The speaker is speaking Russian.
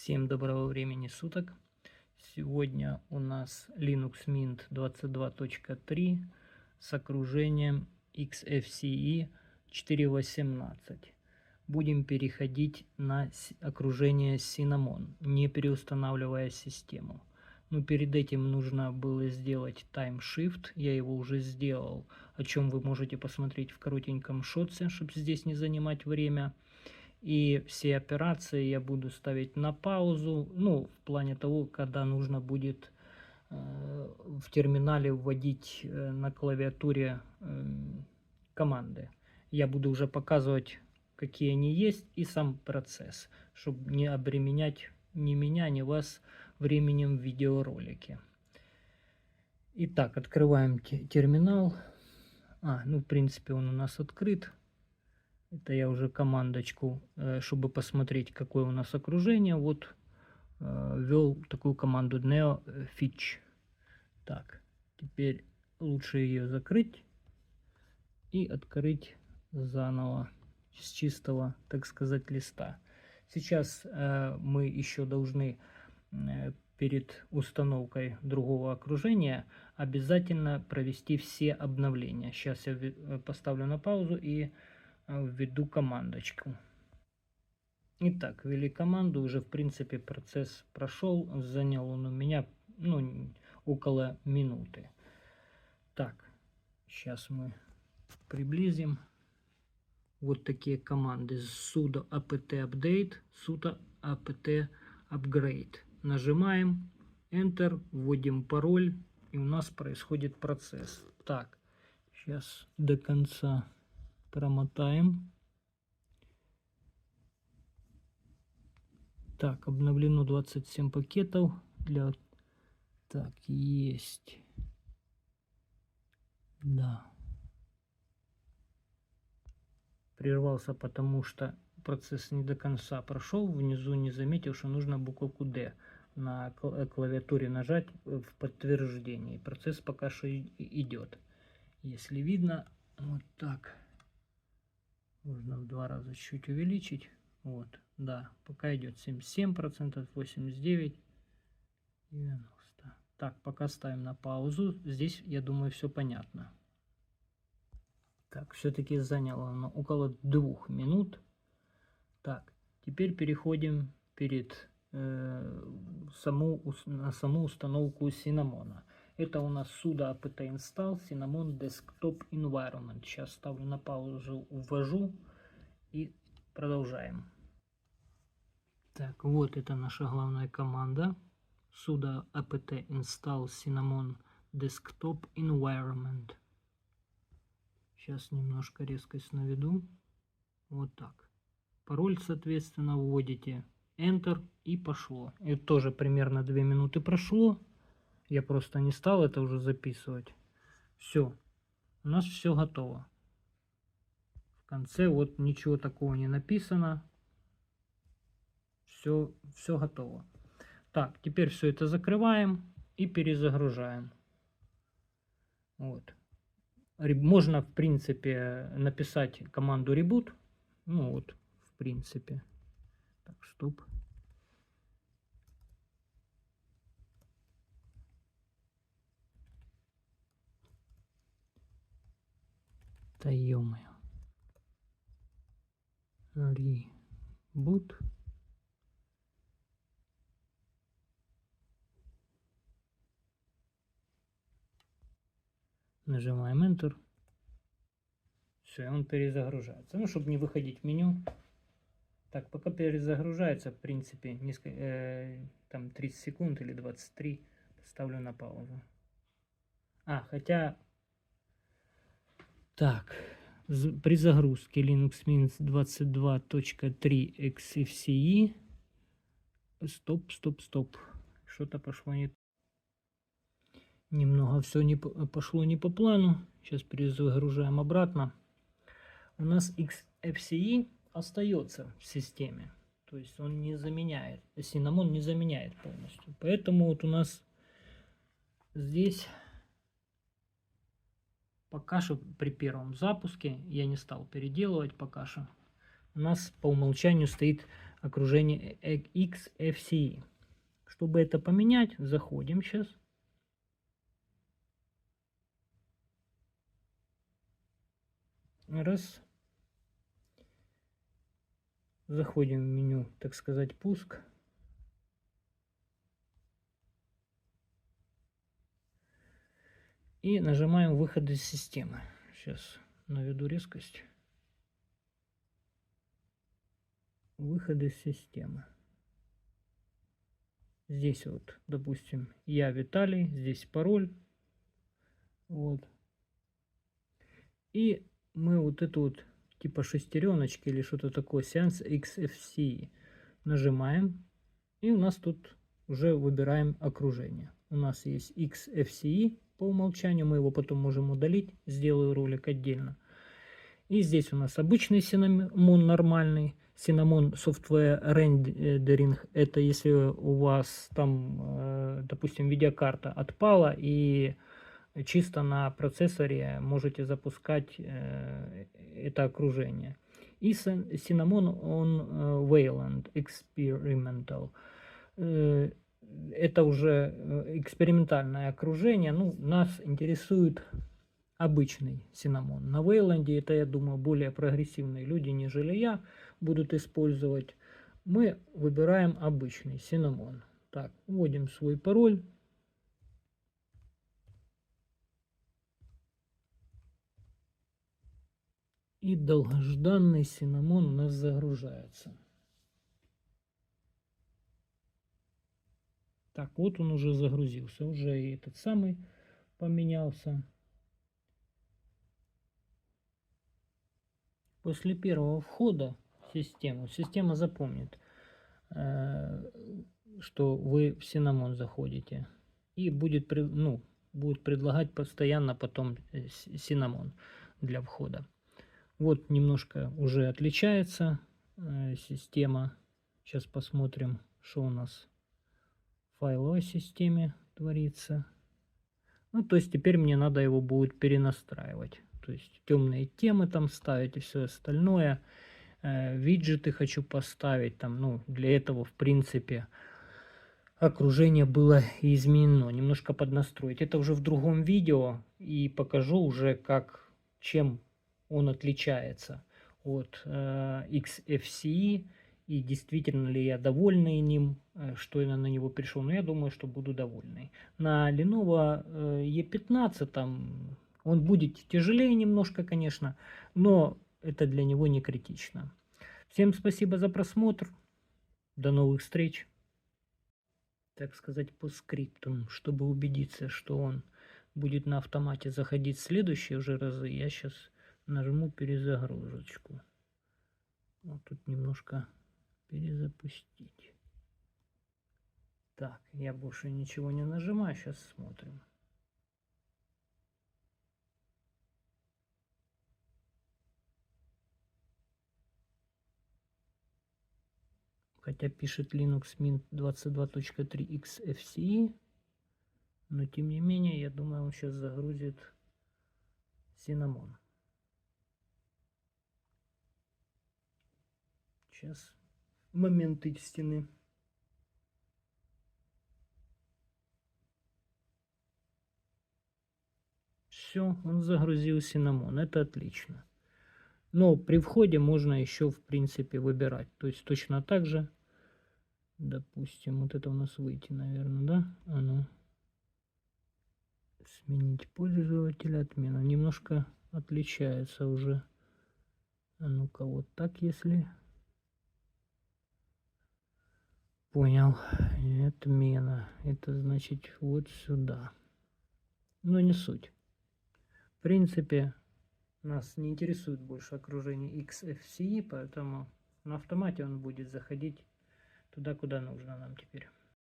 Всем доброго времени суток. Сегодня у нас Linux Mint 22.3 с окружением XFCE 4.18. Будем переходить на окружение Cinnamon, не переустанавливая систему. Но перед этим нужно было сделать Time Shift. Я его уже сделал, о чем вы можете посмотреть в коротеньком шотсе, чтобы здесь не занимать время. И все операции я буду ставить на паузу, в плане того, когда нужно будет в терминале вводить на клавиатуре команды. Я буду уже показывать, какие они есть, и сам процесс, чтобы не обременять ни меня, ни вас временем в видеоролике. Итак, открываем терминал. В принципе, он у нас открыт. Это я уже командочку, чтобы посмотреть, какое у нас окружение. Вот ввел такую команду neofetch. Так, теперь лучше ее закрыть и открыть заново с чистого, так сказать, листа. Сейчас мы еще должны перед установкой другого окружения обязательно провести все обновления. Сейчас я поставлю на паузу и введу командочку. Итак, ввели команду, уже в принципе процесс прошел, занял он у меня около минуты. Так, сейчас мы приблизим. Вот такие команды: sudo apt update, sudo apt upgrade. Нажимаем Enter, вводим пароль, и у нас происходит процесс. Так, сейчас до конца промотаем. Так, обновлено 27 пакетов для... Так, есть. Да. Прервался, потому что процесс не до конца прошел. Внизу не заметил, что нужно буковку D на клавиатуре нажать в подтверждении. Процесс пока что идет. Если видно, вот так. Можно в 2 раза чуть увеличить. Вот, да, пока идет 77%, 89%, 90%. Так, пока ставим на паузу. Здесь, я думаю, все понятно. Так, все-таки заняло оно около 2 минут. Так, теперь переходим на саму установку Cinnamon. Это у нас sudo apt install Cinnamon Desktop Environment. Сейчас ставлю на паузу, ввожу и продолжаем. Так, вот это наша главная команда. Sudo apt install Cinnamon Desktop Environment. Сейчас немножко резкость наведу. Вот так. Пароль, соответственно, вводите Enter, и пошло. И тоже примерно 2 минуты прошло. Я просто не стал это уже записывать. Все. У нас все готово. В конце вот ничего такого не написано. Все готово. Так, теперь все это закрываем и перезагружаем. Вот. Можно, в принципе, написать команду reboot. В принципе. Так, стоп. Да ё-моё. Reboot. Нажимаем Enter. Все, он перезагружается. Чтобы не выходить в меню. Так, пока перезагружается, в принципе, там 30 секунд или 23, ставлю на паузу. Хотя... Так, при загрузке Linux Mint 22.3 XFCE. Стоп. Что-то пошло не... Немного все пошло не по плану. Сейчас перезагружаем обратно. У нас XFCE остается в системе. То есть он не заменяет. Cinnamon не заменяет полностью. Поэтому вот у нас здесь пока что при первом запуске, я не стал переделывать пока что, у нас по умолчанию стоит окружение XFCE. Чтобы это поменять, заходим сейчас. Раз. Заходим в меню, так сказать, пуск. И нажимаем выход из системы. Сейчас наведу резкость. Выход из системы. Здесь вот, допустим, я Виталий, здесь пароль. Вот. И мы вот эту вот типа шестереночки или что-то такое, сеанс XFCE нажимаем. И у нас тут уже выбираем окружение. У нас есть XFCE по умолчанию, мы его потом можем удалить, сделаю ролик отдельно. И здесь у нас обычный Cinnamon нормальный. Cinnamon Software Rendering, это если у вас там, допустим, видеокарта отпала и чисто на процессоре можете запускать это окружение. И Cinnamon on Wayland Experimental. Это уже экспериментальное окружение. Ну, нас интересует обычный Cinnamon. На Wayland это, я думаю, более прогрессивные люди, нежели я, будут использовать. Мы выбираем обычный Cinnamon. Так, вводим свой пароль. И долгожданный Cinnamon у нас загружается. Так, вот он уже загрузился. Уже и этот самый поменялся. После первого входа в систему, система запомнит, что вы в Cinnamon заходите. И будет предлагать постоянно потом Cinnamon для входа. Вот немножко уже отличается система. Сейчас посмотрим, что у нас в файловой системе творится. Ну, то есть теперь мне надо его будет перенастраивать. То есть темные темы там ставить и все остальное. Виджеты хочу поставить. Там, ну, для этого, в принципе, окружение было изменено. Немножко поднастроить. Это уже в другом видео. И покажу уже, чем он отличается от XFCE. И действительно ли я довольный ним, что я на него пришел. Но я думаю, что буду довольный. На Lenovo E15 там он будет тяжелее немножко, конечно, но это для него не критично. Всем спасибо за просмотр. До новых встреч. Так сказать, по скриптам, чтобы убедиться, что он будет на автомате заходить в следующие уже разы, я сейчас нажму перезагрузочку. Вот тут немножко перезапустить. Так, я больше ничего не нажимаю, сейчас смотрим. Хотя пишет Linux Mint 22.3 XFCE, но тем не менее, я думаю, он сейчас загрузит Cinnamon. Сейчас момент истины. Все, он загрузил Cinnamon, это отлично. Но при входе можно еще, в принципе, выбирать. То есть точно так же, допустим, вот это у нас выйти, наверное, да? А ну. Сменить пользователя, отмена. Немножко отличается уже. А ну-ка, вот так, если... Понял. Отмена. Это значит вот сюда. Но не суть. В принципе, нас не интересует больше окружение XFCE, поэтому на автомате он будет заходить туда, куда нужно нам теперь.